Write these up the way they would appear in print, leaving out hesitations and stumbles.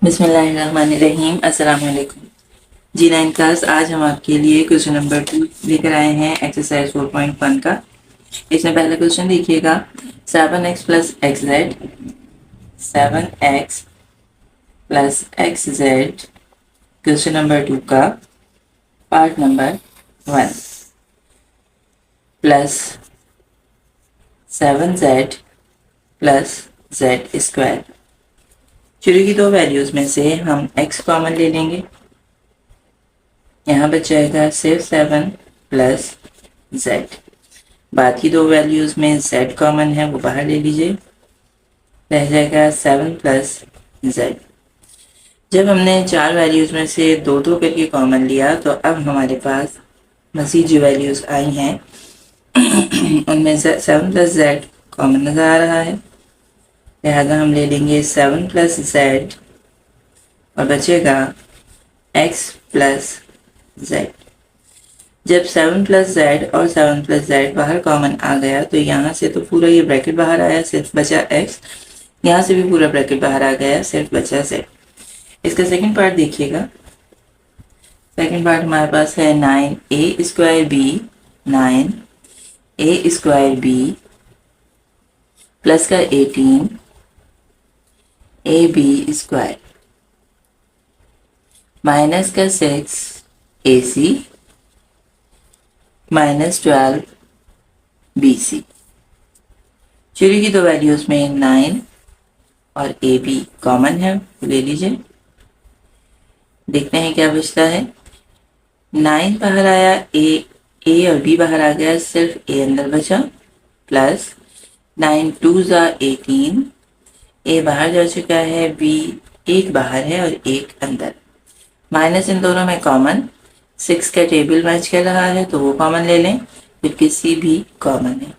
बिस्मिल्लाहिर्रहमानिर्रहीम। अस्सलाम वालेकुम। G9 क्लास, आज हम आपके लिए क्वेश्चन नंबर 2 लेकर आए हैं एक्सरसाइज 4.1 का। इसमें पहला क्वेश्चन देखिएगा, 7x plus x Z 7x plus x Z question number 2 का part number 1 plus 7z plus Z square. शुरू की दो वैल्यूज में से हम x कॉमन ले लेंगे। यहाँ बच जाएगा सिर्फ 7 प्लस जेड। बाद की दो वैल्यूज में z कॉमन है, वो बाहर ले लीजिए, रह जाएगा 7 प्लस जेड। जब हमने चार वैल्यूज में से दो दो करके कॉमन लिया तो अब हमारे पास मज़ीद जो वैल्यूज आई हैं उनमें 7 प्लस जेड कॉमन नज़र आ रहा है, लिहाजा हम ले लेंगे 7 प्लस जेड और बचेगा x प्लस जेड। जब 7 प्लस जेड और 7 प्लस जेड बाहर कॉमन आ गया तो यहाँ से तो पूरा ये ब्रैकेट बाहर आया, सिर्फ बचा x। यहाँ से भी पूरा ब्रैकेट बाहर आ गया, सिर्फ बचा z। इसका सेकंड पार्ट देखिएगा। सेकंड पार्ट हमारे पास है 9a square b 9a square b plus का 18 ab स्क्वायर माइनस का 6 ac माइनस 12 bc। शुरू की दो वैल्यूज में 9 और ab कॉमन है, ले लीजिए। देखते हैं क्या बचता है। 9 बाहर आया, a और b बाहर आ गया, सिर्फ a अंदर बचा, प्लस 9 2 ज़ा 18, a बाहर जा चुका है, b एक बाहर है और एक अंदर, माइनस इन दोनों में कॉमन। 6 का टेबल मैच कर रहा है तो वो कॉमन ले लें, फिर किसी भी कॉमन है।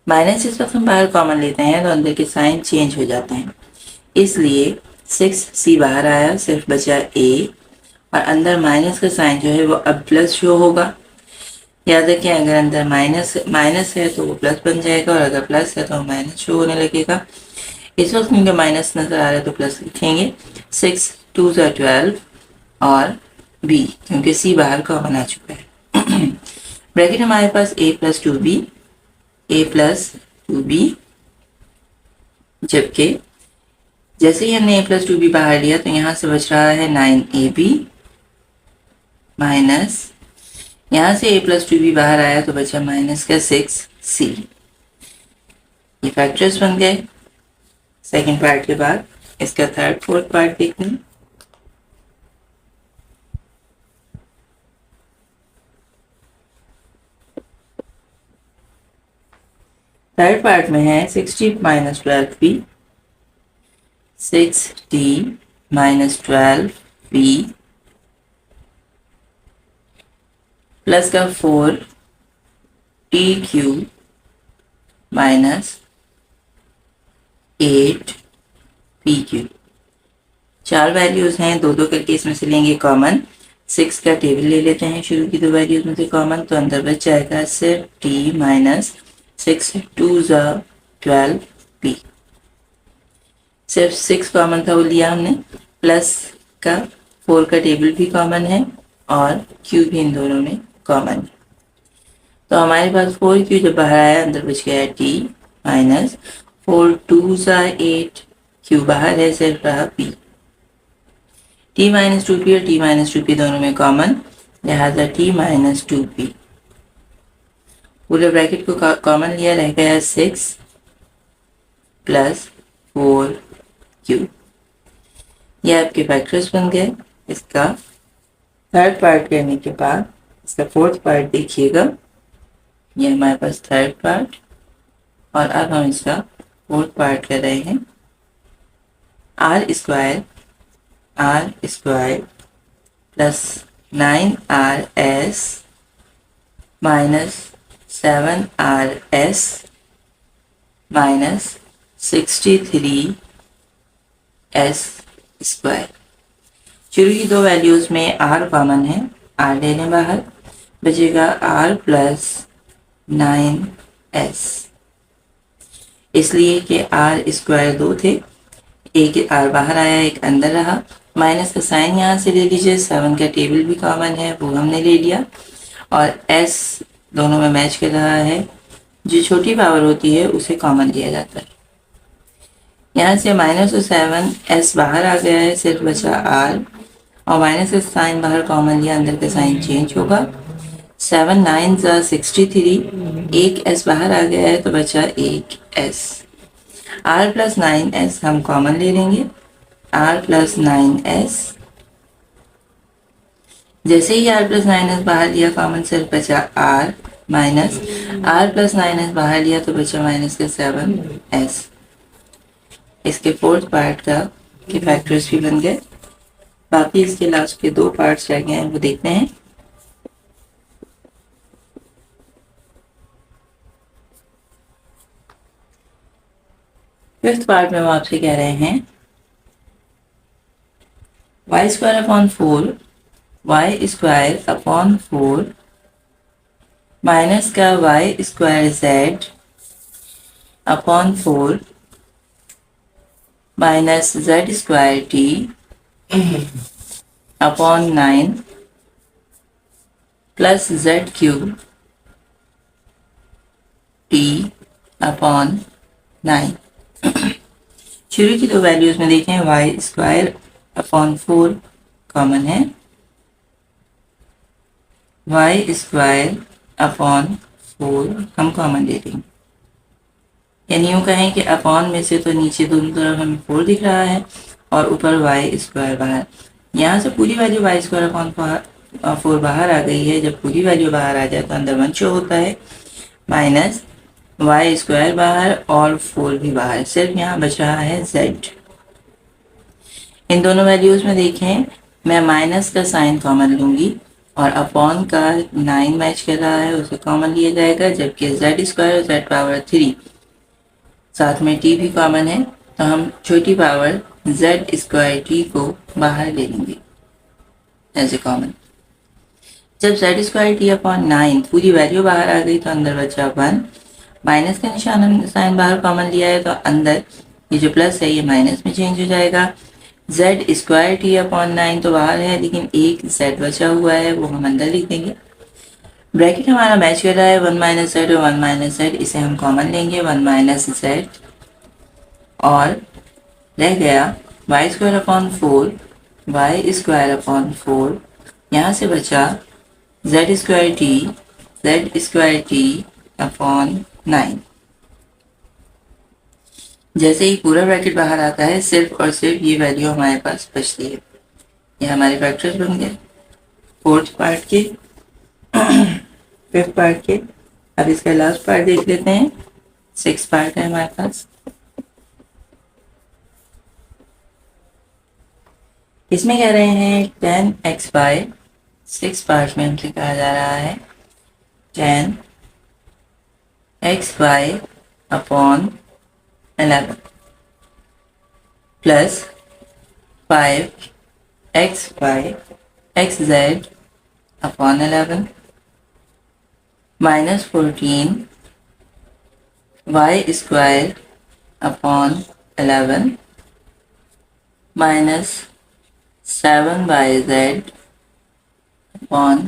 माइनस इस वक्त हम बाहर कॉमन लेते हैं तो अंदर के साइन चेंज हो जाते हैं, इसलिए 6c बाहर आया, सिर्फ बचा a और अंदर माइनस का साइन जो है वो अब प्लस शो होगा। याद रखें, अगर अंदर माइनस है तो वो प्लस बन जाएगा और अगर प्लस है तो माइनस शो होने लगेगा। इस वक्त क्योंकि माइनस नजर आ रहा है तो प्लस लिखेंगे। 6 2 ज़ा 12 और b क्योंकि c बाहर कॉमन आ चुका है। ब्रैकेट हमारे पास a प्लस 2b, जबकि जैसे ही हमने a प्लस 2b बाहर लिया तो यहाँ से बच रहा है 9ab माइनस, यहाँ से a प्लस 2b बाहर आया तो बचा माइनस का 6c। ये फैक्टर्स बन गए। सेकेंड पार्ट के बाद इसका थर्ड फोर्थ पार्ट देखते हैं। थर्ड पार्ट में है 60 minus 12b 6d minus 12b plus का 4t cube minus 8p cube. चार वैल्यूज हैं, दो दो करके इसमें से लेंगे कॉमन। 6 का टेबल ले लेते हैं शुरू की दो वैल्यूज में से कॉमन, तो अंदर बच जाएगा सिर्फ t माइनस 6 2 ज़ा 12p। सिर्फ 6 कॉमन था वो लिया हमने, प्लस का 4 का टेबल भी कॉमन है और q भी इन दोनों में कॉमन है। तो हमारे पास 4q जब बाहर आया अंदर बच गया t माइनस 4 2 ज़ा 8, q बाहर है, सिर्फ रहा p। t माइनस 2p और t माइनस 2p दोनों में कॉमन, लिहाजा t माइनस 2p। पूरे ब्रैकेट को कॉमन लिया, रह गया 6 प्लस 4q। ये आपके फैक्टर्स बन गए। इसका थर्ड पार्ट करने के बाद इसका फोर्थ पार्ट देखिएगा। ये हमारे पास थर्ड पार्ट और अब हम इसका फोर्थ पार्ट कर रहे हैं। R square plus 9rs minus 7rs minus 63s square. शुरू की दो वैल्यूज में r कॉमन है, r ले लें बाहर, बचेगा r प्लस 9s। इसलिए कि r स्क्वायर 2 थे, एक आर बाहर आया, एक अंदर रहा। माइनस का साइन यहाँ से ले लीजिए, 7 का टेबल भी कॉमन है वो हमने ले लिया, और एस दोनों में मैच कर रहा है। जो छोटी पावर होती है उसे कॉमन लिया जाता है। यहाँ से माइनस और 7 एस बाहर आ गया है, सिर्फ बचा आर, और माइनस का साइन बाहर कॉमन लिया, अंदर का साइन चेंज होगा। 7 9 63, एक एस बाहर आ गया है तो बचा एक एस। आर प्लस 9s हम कॉमन ले लेंगे, आर प्लस 9s। जैसे ही आर प्लस 9s बाहर लिया कॉमन, सिर्फ बचा are, minus are plus 9s बाहर लिया तो बचा माइनस का 7s। इसके फोर्थ पार्ट का के फैक्टर्स भी बन गए। बाकी इसके लास्ट के 2 पार्ट्स रह गए हैं, वो देखते हैं। फिफ्थ पार्ट में वो आपसे कह रहे हैं Y square upon 4, Y square upon 4 minus का Y square Z upon 4 minus Z square T upon 9 plus Z cube T upon 9। शुरू की 2 वैल्यूज में देखें, वाई स्क्वायर अपॉन 4 कॉमन है, वाई स्क्वायर अपॉन 4 हम कॉमन ले लेंगे। यानी यूँ कहें कि अपॉन में से तो नीचे दोनों तरफ हमें 4 दिख रहा है और ऊपर वाई स्क्वायर बाहर। यहाँ से पूरी वैल्यू वाई स्क्वायर अपॉन 4 बाहर आ गई है। जब पूरी वैल्यू बाहर आ जाए तो अंदर 1 शो होता है, माइनस वाई स्क्वायर बाहर और 4 भी बाहर, सिर्फ यहाँ बच रहा है z। इन दोनों वैल्यूज में देखें, मैं माइनस का साइन कॉमन लूंगी और अपॉन का 9 मैच कर रहा है, उसे कॉमन लिया जाएगा, जबकि z स्क्वायर और z पावर 3 साथ में t भी कॉमन है, तो हम छोटी पावर z स्क्वायर t को बाहर ले लेंगे एज ए कॉमन। जब z स्क्वायर t अपॉन 9 पूरी वैल्यू बाहर आ गई तो अंदर बचा 1, माइनस का निशान साइन बाहर कॉमन लिया है तो अंदर ये जो प्लस है ये माइनस में चेंज हो जाएगा। z स्क्वायर टी अपॉन 9 तो बाहर है, लेकिन एक z बचा हुआ है वो हम अंदर लिख देंगे। ब्रैकेट हमारा मैच कर रहा है 1 माइनस जेड और 1 माइनस जेड, इसे हम कॉमन लेंगे 1 माइनस जेड, और रह गया Y square upon 4, Y square upon 4, यहाँ से बचा z स्क्वायर टी अपॉन 9। जैसे ही पूरा ब्रैकेट बाहर आता है, सिर्फ और सिर्फ ये वैल्यू हमारे पास बचती है। ये हमारे फैक्टर्स बन गए फोर्थ पार्ट के, फिफ्थ पार्ट के। अब इसका लास्ट पार्ट देख लेते हैं। 6 पार्ट है हमारे पास। इसमें कह रहे हैं 10x बाय 6 पार्ट में हमसे कहा जा रहा है 10x by upon 11 plus 5x by X Z upon 11 minus 14 Y square upon 11 minus 7 by Z upon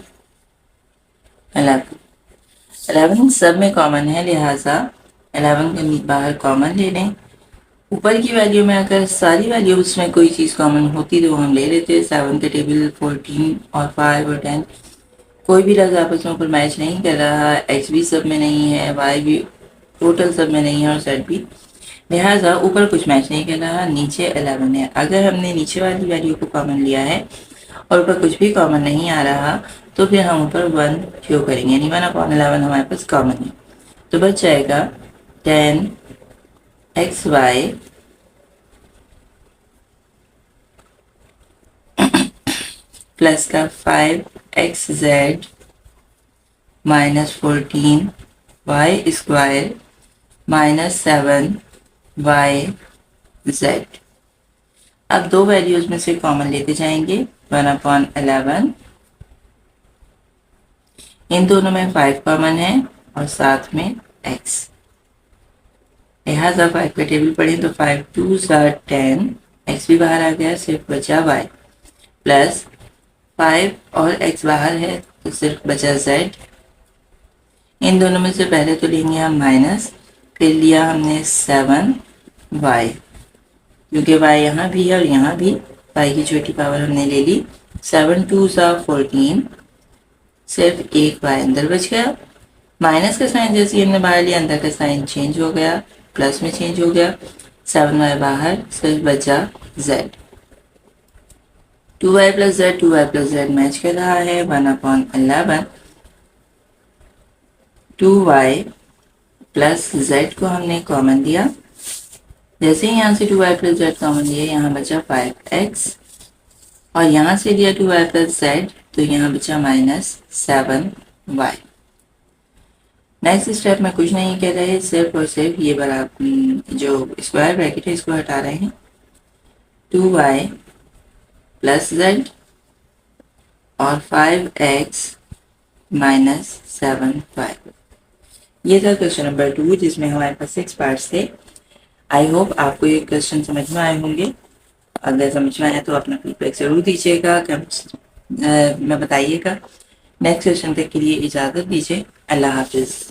11 सब में कॉमन है, लिहाजा 11 के बाहर कॉमन ले लें। ऊपर की वैल्यू में अगर सारी वैल्यूज में कोई चीज़ कॉमन होती तो हम ले लेते। 7 का टेबल 14 और 5 और 10 कोई भी लफ्ज़ आपस में ऊपर मैच नहीं कर रहा, x भी सब में नहीं है, y भी टोटल सब में नहीं है और z भी, लिहाजा ऊपर कुछ मैच नहीं कर रहा, नीचे 11 है। अगर हमने नीचे वाली वैल्यू को कॉमन लिया है और ऊपर कुछ भी कॉमन नहीं आ रहा तो फिर हम ऊपर 1 शो करेंगे, यानी 1/11 हमारे पास कॉमन है। तो बच जाएगा 10xy प्लस का 5xz minus 14 Y square minus 7yz। अब 2 वैल्यूज में से कॉमन लेते जाएंगे, 1/11, इन दोनों में 5 कॉमन है और साथ में x। लिहाजा 5 का टेबल पढ़ें तो 5 2 10, x भी बाहर आ गया, सिर्फ बचा y प्लस 5 और x बाहर है तो सिर्फ बचा z। इन दोनों में से पहले तो लेंगे हम माइनस, फिर लिया हमने 7y, क्योंकि y यहाँ भी है और यहाँ भी, y की छोटी पावर हमने ले ली। 7 2 14, सिर्फ एक y अंदर बच गया। माइनस का साइन जैसे ही हमने बाहर लिया, अंदर का साइन चेंज हो गया, प्लस में चेंज हो गया। 7y बाहर, सिर्फ बचा z। 2y plus z, 2y plus z match कर रहा है 1/11। 2y प्लस z को हमने कॉमन दिया, जैसे ही यहाँ से 2y प्लस z कॉमन दिया, यहाँ बचा 5x, और यहाँ से लिया 2y प्लस z तो यहाँ बचा -7y। नेक्स्ट स्टेप में कुछ नहीं कर रहे, सिर्फ और सिर्फ ये बराबर जो स्क्वायर ब्रैकेट है इसको हटा रहे हैं। 2y प्लस z और 5x माइनस 7y। ये था क्वेश्चन नंबर 2, जिसमें हमारे पास 6 पार्ट्स थे। आई होप आपको ये क्वेश्चन समझ में आए होंगे। अगर समझ में आया तो अपना फीडबैक जरूर दीजिएगा, कमेंट्स में बताइएगा। नेक्स्ट क्वेश्चन तक के लिए इजाज़त दीजिए। अल्लाह हाफिज़।